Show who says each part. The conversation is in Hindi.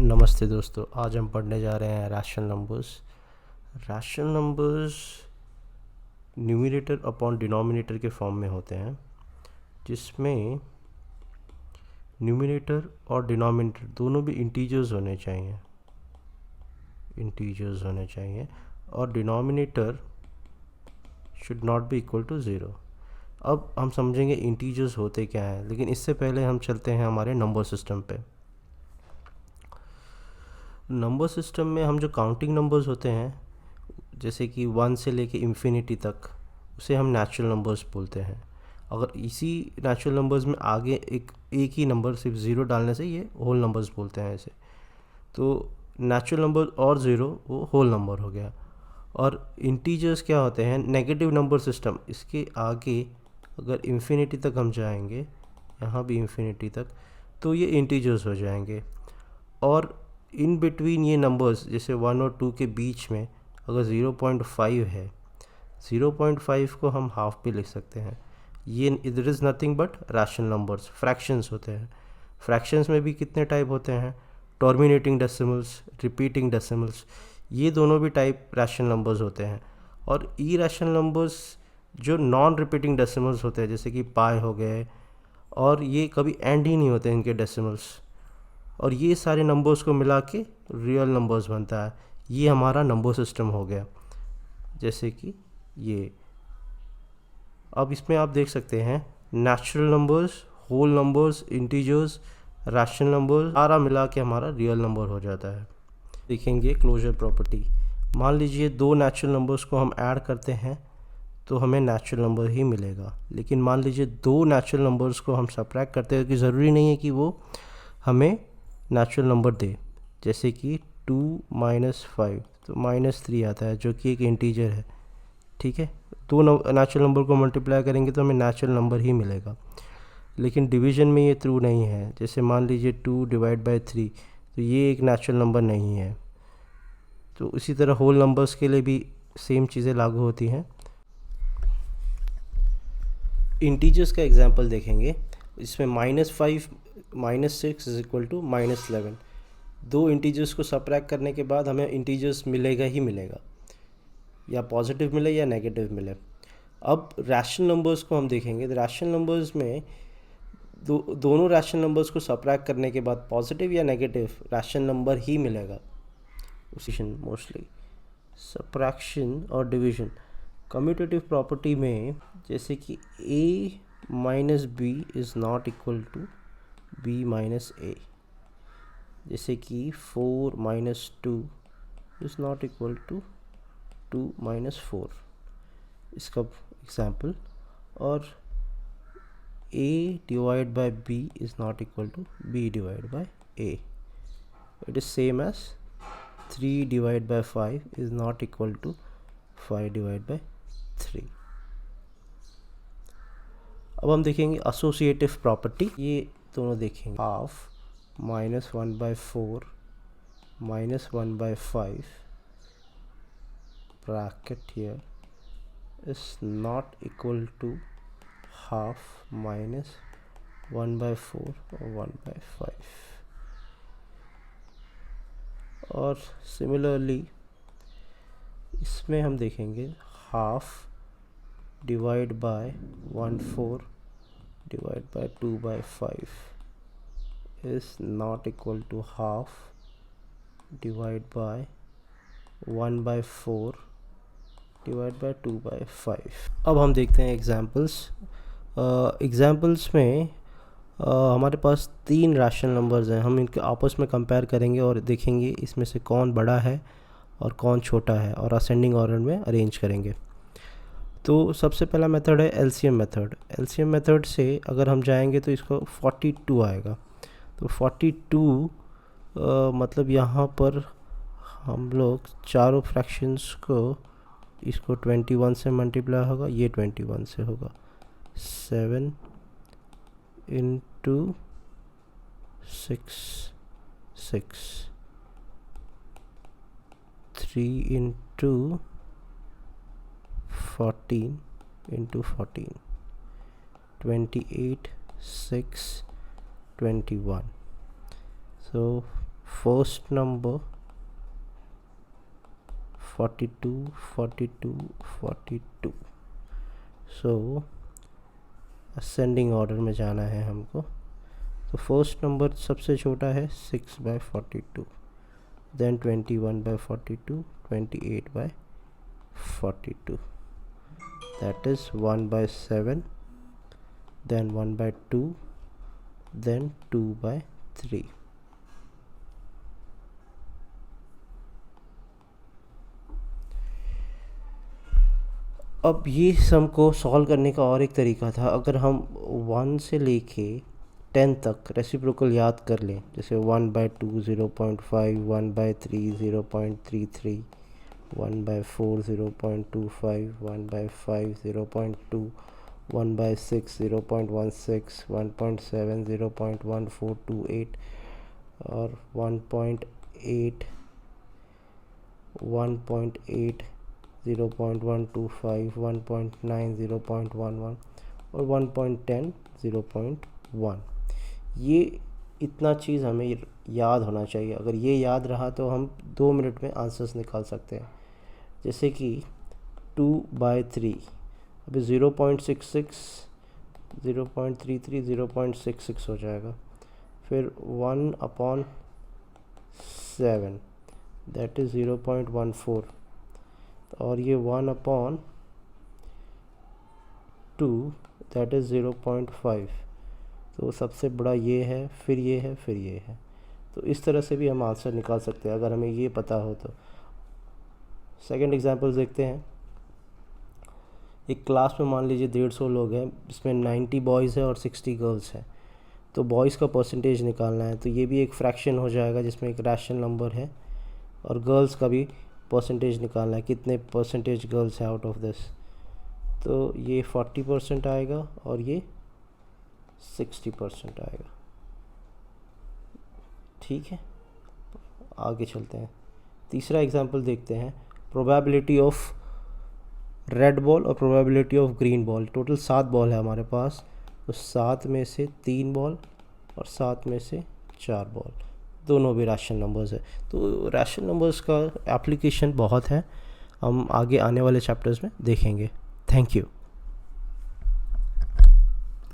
Speaker 1: नमस्ते दोस्तों, आज हम पढ़ने जा रहे हैं rational numbers. Rational numbers numerator upon denominator के फॉर्म में होते हैं, जिसमें न्यूमरेटर और डिनोमिनेटर दोनों भी इंटीजर्स होने चाहिए और denominator should not be equal to zero. अब हम समझेंगे इंटीजर्स होते क्या हैं, लेकिन इससे पहले हम चलते हैं हमारे नंबर सिस्टम पे। नंबर सिस्टम में हम जो काउंटिंग नंबर्स होते हैं, जैसे कि 1 से लेके इन्फिनिटी तक, उसे हम नेचुरल नंबर्स बोलते हैं। अगर इसी नेचुरल नंबर्स में आगे एक ही नंबर सिर्फ ज़ीरो डालने से ये होल नंबर्स बोलते हैं ऐसे। तो नेचुरल नंबर और ज़ीरो वो होल नंबर हो गया। और इंटीजर्स क्या होते हैं? नेगेटिव नंबर सिस्टम, इसके आगे अगर इन्फिनिटी तक हम जाएंगे, यहाँ भी इन्फिनिटी तक, तो ये इंटीजर्स हो जाएंगे। और इन बिटवीन ये नंबर्स जैसे 1 और 2 के बीच में अगर 0.5 है, 0.5 को हम हाफ भी लिख सकते हैं। ये इधर is nothing but rational numbers, fractions होते हैं। फ्रैक्शंस में भी कितने टाइप होते हैं? टर्मिनेटिंग डेसिमल्स, रिपीटिंग डेसिमल्स, ये दोनों भी टाइप रैशनल नंबर्स होते हैं। और ई रैशनल नंबर्स जो नॉन रिपीटिंग डेसिमल्स होते हैं, जैसे कि पाई हो गए, और ये कभी एंड ही नहीं होते इनके डेसिमल्स, और ये सारे नंबर्स को मिला के रियल नंबर्स बनता है। ये हमारा नंबर सिस्टम हो गया। जैसे कि ये अब इसमें आप देख सकते हैं natural numbers, whole numbers, integers, rational numbers, सारा मिला के हमारा रियल नंबर हो जाता है। देखेंगे क्लोजर प्रॉपर्टी। मान लीजिए दो नेचुरल नंबर्स को हम ऐड करते हैं तो हमें नेचुरल नंबर ही मिलेगा। लेकिन मान लीजिए दो नेचुरल नंबर्स को हम सब्ट्रैक्ट करते हैं, कि ज़रूरी नहीं है कि वो हमें नेचुरल नंबर दे। जैसे कि 2 - 5 तो -3 आता है, जो कि एक इंटीजर है। ठीक है, दो नेचुरल नंबर को मल्टीप्लाई करेंगे तो हमें नेचुरल नंबर ही मिलेगा। लेकिन डिवीजन में ये ट्रू नहीं है। जैसे मान लीजिए 2/3, तो ये एक नेचुरल नंबर नहीं है। तो इसी तरह होल नंबर्स के लिए भी सेम चीज़ें लागू होती हैं। इंटीजर्स का एग्जांपल देखेंगे। इसमें -5 -6 इज इक्वल टू -11। दो इंटीजर्स को सब्ट्रैक्ट करने के बाद हमें इंटीजर्स मिलेगा ही मिलेगा, या पॉजिटिव मिले या नेगेटिव मिले। अब रैशनल नंबर्स को हम देखेंगे। तो रैशनल नंबर्स में दोनों रैशनल नंबर्स को सब्ट्रैक्ट करने के बाद पॉजिटिव या नेगेटिव रैशनल नंबर ही मिलेगा। मोस्टली सब्ट्रैक्शन और डिवीजन कम्यूटेटिव प्रॉपर्टी में, जैसे कि a - b is not equal to b - a। जैसे कि 4 - 2 इज़ नॉट इक्वल टू 2 - 4, इसका एग्जाम्पल। और a divide by b is not equal to b divide by a। It is same as 3 divide by 5 is not equal to 5 divide by 3। अब हम देखेंगे एसोसिएटिव प्रॉपर्टी। ये दोनों देखेंगे। Half -1/4 -1/5 bracket here is not equal to half -1/4 or 1/5। और सिमिलरली इसमें हम देखेंगे half divide by 1/4 divide by 2/5 is not equal to half divide by 1/4 divide by 2/5। अब हम देखते हैं एग्जांपल्स। एग्जांपल्स में हमारे पास 3 रैशनल नंबर्स हैं। हम इनके आपस में कंपेयर करेंगे और देखेंगे इसमें से कौन बड़ा है और कौन छोटा है, और असेंडिंग ऑर्डर में अरेंज करेंगे। तो सबसे पहला मेथड है एलसीएम मेथड। एलसीएम मेथड से अगर हम जाएंगे तो इसको 42 आएगा। तो 42 मतलब यहाँ पर हम लोग चारों फ्रैक्शंस को, इसको 21 से मल्टीप्लाई होगा, ये 21 से होगा। 7 × 6 6, 3 × 14 × 14, 28 6 21। So first number 42 42 42। सो असेंडिंग ऑर्डर में जाना है हमको। तो फर्स्ट नंबर सबसे छोटा है 6/42, then 21/42, 28/42, that is 1/7, then 1/2, then 2/3। अब ये सम को सॉल्व करने का और एक तरीका था, अगर हम 1 से लेके 10 तक रेसिप्रोकल याद कर लें, जैसे 1/2 0.5, 1/3 0.33, 1/4 0.25, 1/5 0.2, 1/6 0.16, 1.7 0.1428 और 1.8 0.125, 1.9 0.11 और 1.10 0.1। ये इतना चीज़ हमें याद होना चाहिए। अगर ये याद रहा तो हम 2 मिनट में आंसर्स निकाल सकते हैं। जैसे कि 2/3, अभी 0.66, 0.33, 0.66 हो जाएगा। फिर 1/7 दैट इज़ 0.14 और ये 1/2 दैट इज़ 0.5। तो सबसे बड़ा ये है, फिर ये है, फिर ये है। तो इस तरह से भी हम आंसर निकाल सकते हैं अगर हमें ये पता हो तो। सेकंड एग्जांपल देखते हैं। एक क्लास में मान लीजिए 150 लोग हैं, इसमें 90 बॉयज़ है और 60 गर्ल्स हैं। तो बॉयज़ का परसेंटेज निकालना है, तो ये भी एक फ्रैक्शन हो जाएगा जिसमें एक रैशनल नंबर है, और गर्ल्स का भी परसेंटेज निकालना है, कितने परसेंटेज गर्ल्स है आउट ऑफ दिस। तो ये 40% आएगा और ये 60% आएगा। ठीक है, आगे चलते हैं। तीसरा एग्जांपल देखते हैं। प्रोबेबिलिटी ऑफ रेड बॉल और probability of green ball. Total 7 ball है हमारे पास, तो 7 में से 3 बॉल और 7 में से 4 बॉल, दोनों भी रैशनल नंबर्स है। तो रैशनल नंबर्स का एप्लीकेशन बहुत है, हम आगे आने वाले चैप्टर्स में देखेंगे। Thank you.